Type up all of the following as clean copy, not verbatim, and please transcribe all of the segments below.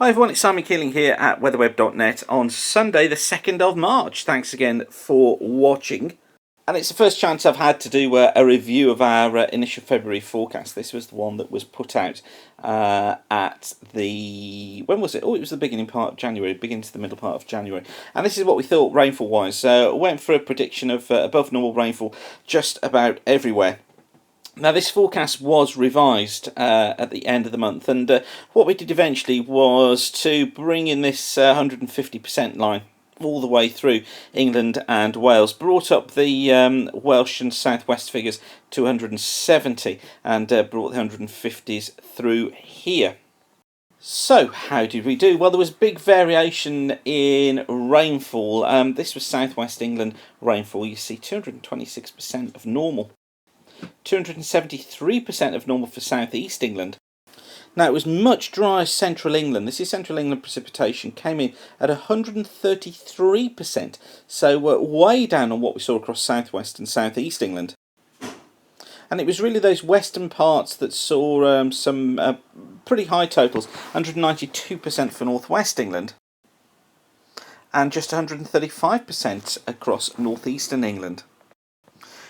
Hi everyone, it's Simon Keeling here at weatherweb.net on Sunday the 2nd of March. Thanks again for watching. And it's the first chance I've had to do a review of our initial February forecast. This was the one that was put out at the... when was it? Oh, it was the beginning part of January, beginning to the middle part of January. And this is what we thought rainfall-wise. Went for a prediction of above normal rainfall just about everywhere. Now, this forecast was revised at the end of the month, and what we did eventually was to bring in this 150% line all the way through England and Wales, brought up the Welsh and South West figures to 170 and brought the 150s through here. So, how did we do? Well, there was big variation in rainfall. This was South West England rainfall. You see 226% of normal. 273% of normal for South East England. Now, it was much drier Central England. This is Central England precipitation, came in at 133%, so way down on what we saw across South West and South East England. And it was really those western parts that saw some pretty high totals, 192% for North West England, and just 135% across northeastern England.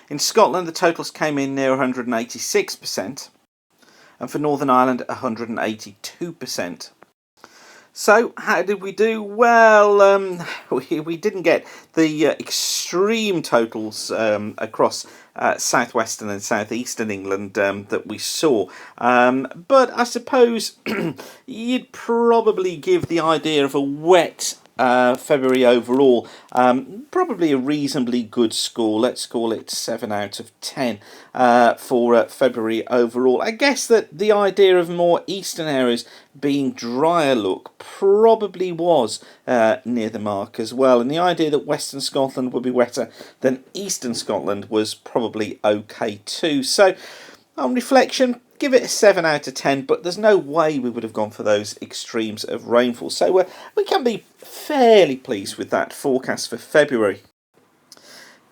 In Scotland, the totals came in near 186%, and for Northern Ireland, 182%. So, how did we do? Well, we didn't get the extreme totals across southwestern and southeastern England that we saw. But I suppose you'd probably give the idea of a wet February overall, probably a reasonably good score. Let's call it 7 out of 10 for February overall. I guess that the idea of more eastern areas being drier look probably was near the mark as well, and the idea that western Scotland would be wetter than eastern Scotland was probably okay too. So on reflection, give it a 7 out of 10, but there's no way we would have gone for those extremes of rainfall. So we can be fairly pleased with that forecast for February.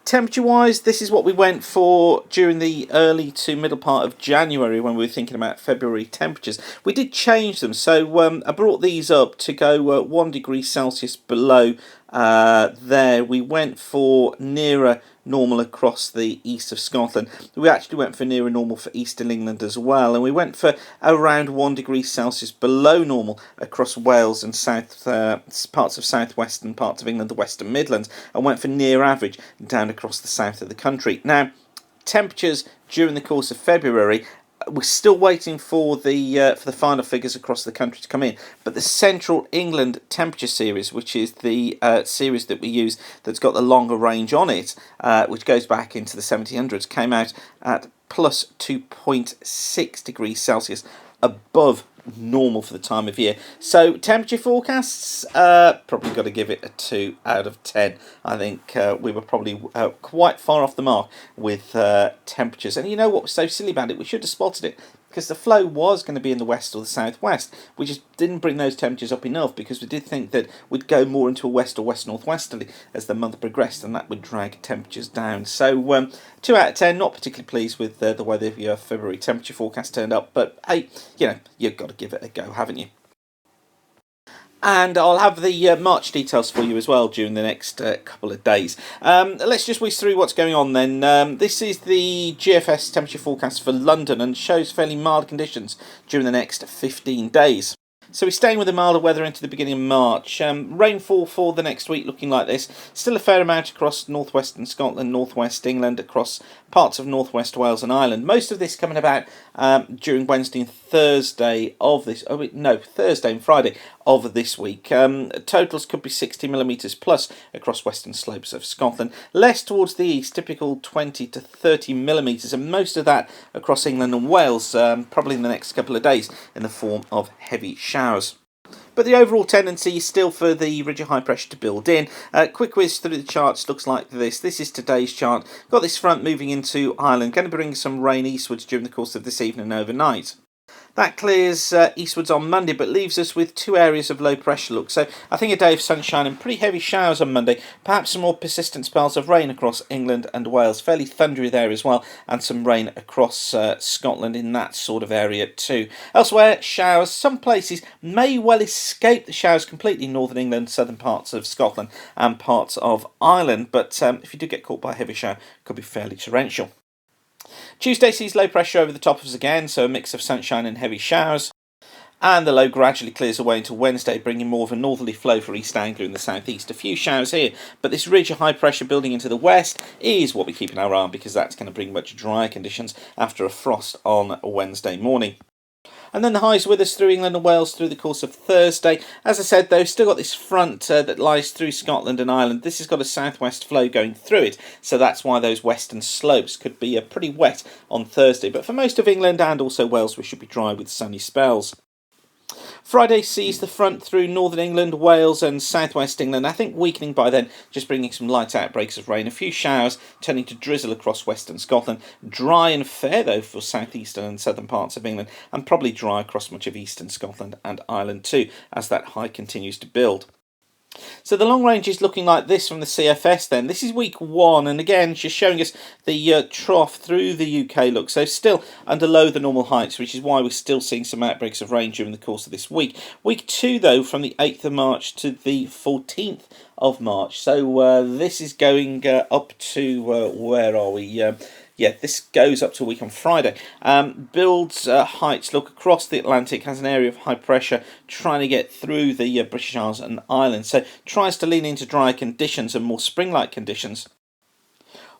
Temperature-wise, this is what we went for during the early to middle part of January when we were thinking about February temperatures. We did change them, so I brought these up to go 1 degree Celsius below there. We went for nearer normal across the east of Scotland. We actually went for nearer normal for eastern England as well, and we went for around 1 degree Celsius below normal across Wales and south parts of southwest and parts of England, the Western Midlands, and went for near average down across the south of the country. Now, temperatures during the course of February, we're still waiting for the final figures across the country to come in, but the Central England temperature series, which is the series that we use that's got the longer range on it, which goes back into the 1700s, came out at plus 2.6 degrees Celsius above normal for the time of year. So temperature forecasts, probably got to give it a 2 out of 10. I think we were probably quite far off the mark with temperatures. And you know what was so silly about it? We should have spotted it, because the flow was going to be in the west or the southwest. We just didn't bring those temperatures up enough, because we did think that we'd go more into a west or west-northwesterly as the month progressed, and that would drag temperatures down. So 2 out of 10, not particularly pleased with the way the February temperature forecast turned up, but hey, you've got to give it a go, haven't you? And I'll have the March details for you as well during the next couple of days. Let's just whiz through what's going on then. This is the GFS temperature forecast for London, and shows fairly mild conditions during the next 15 days. So we're staying with the milder weather into the beginning of March. Rainfall for the next week looking like this. Still a fair amount across northwestern Scotland, northwest England, across parts of northwest Wales and Ireland. Most of this coming about during Wednesday and Thursday of this... Thursday and Friday of this week. Totals could be 60 millimetres plus across western slopes of Scotland. Less towards the east, typical 20 to 30 millimetres, and most of that across England and Wales, probably in the next couple of days in the form of heavy showers. But the overall tendency is still for the ridge of high pressure to build in. Quick whiz through the charts looks like this. This is today's chart. Got this front moving into Ireland, going to bring some rain eastwards during the course of this evening and overnight. That clears eastwards on Monday, but leaves us with two areas of low pressure look. So I think a day of sunshine and pretty heavy showers on Monday. Perhaps some more persistent spells of rain across England and Wales. Fairly thundery there as well, and some rain across Scotland in that sort of area too. Elsewhere, showers. Some places may well escape the showers completely. Northern England, southern parts of Scotland and parts of Ireland. But if you do get caught by a heavy shower, it could be fairly torrential. Tuesday sees low pressure over the top of us again, so a mix of sunshine and heavy showers. And the low gradually clears away until Wednesday, bringing more of a northerly flow for East Anglia in the southeast. A few showers here, but this ridge of high pressure building into the west is what we keep an eye on, because that's going to bring much drier conditions after a frost on Wednesday morning. And then the highs with us through England and Wales through the course of Thursday. As I said, though, still got this front that lies through Scotland and Ireland. This has got a southwest flow going through it, so that's why those western slopes could be pretty wet on Thursday. But for most of England and also Wales, we should be dry with sunny spells. Friday sees the front through northern England, Wales and southwest England, I think weakening by then, just bringing some light outbreaks of rain. A few showers turning to drizzle across western Scotland. Dry and fair though for southeastern and southern parts of England, and probably dry across much of eastern Scotland and Ireland too, as that high continues to build. So the long range is looking like this from the CFS then. This is week 1, and again she's showing us the trough through the UK look. So still under low the normal heights, which is why we're still seeing some outbreaks of rain during the course of this week. Week 2 though, from the 8th of March to the 14th of March. So this is going up to, where are we? This goes up to a week on Friday. Builds heights look across the Atlantic, has an area of high pressure trying to get through the British Isles and Ireland. So tries to lean into drier conditions and more spring-like conditions.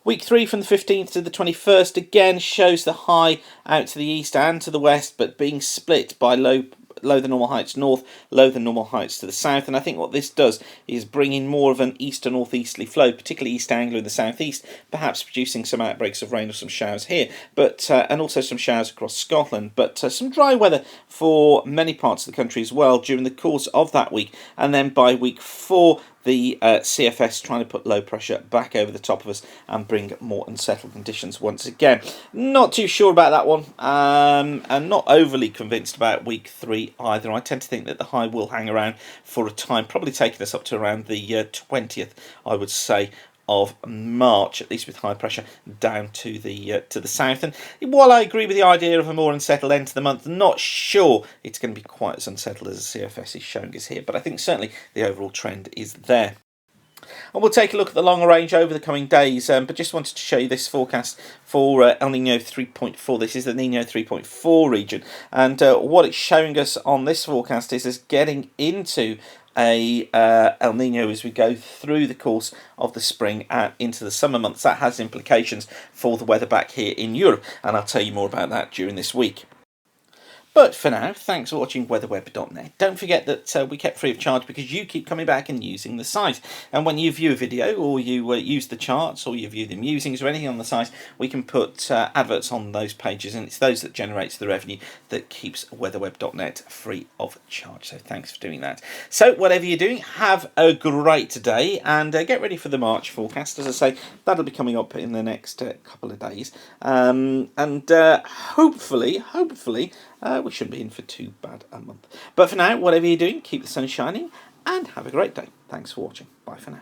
Week 3 from the 15th to the 21st again shows the high out to the east and to the west, but being split by low the normal heights north, low the normal heights to the south. And I think what this does is bring in more of an east to northeasterly flow, particularly East Anglia in the southeast, perhaps producing some outbreaks of rain or some showers here, but and also some showers across Scotland. But some dry weather for many parts of the country as well during the course of that week. And then by week 4, the CFS trying to put low pressure back over the top of us and bring more unsettled conditions once again. Not too sure about that one, and not overly convinced about week 3 either. I tend to think that the high will hang around for a time, probably taking us up to around the 20th, I would say, of March, at least with high pressure down to the south. And while I agree with the idea of a more unsettled end to the month, not sure it's going to be quite as unsettled as the CFS is showing us here, but I think certainly the overall trend is there. And we'll take a look at the longer range over the coming days, but just wanted to show you this forecast for El Niño 3.4. This is the Niño 3.4 region, and what it's showing us on this forecast is us getting into a El Niño as we go through the course of the spring and into the summer months. That has implications for the weather back here in Europe, and I'll tell you more about that during this week. But for now, thanks for watching weatherweb.net. Don't forget that we kept free of charge because you keep coming back and using the site. And when you view a video, or you use the charts, or you view the musings or anything on the site, we can put adverts on those pages, and it's those that generates the revenue that keeps weatherweb.net free of charge. So thanks for doing that. So whatever you're doing, have a great day, and get ready for the March forecast. As I say, that'll be coming up in the next couple of days. Hopefully, we shouldn't be in for too bad a month. But for now, whatever you're doing, keep the sun shining and have a great day. Thanks for watching. Bye for now.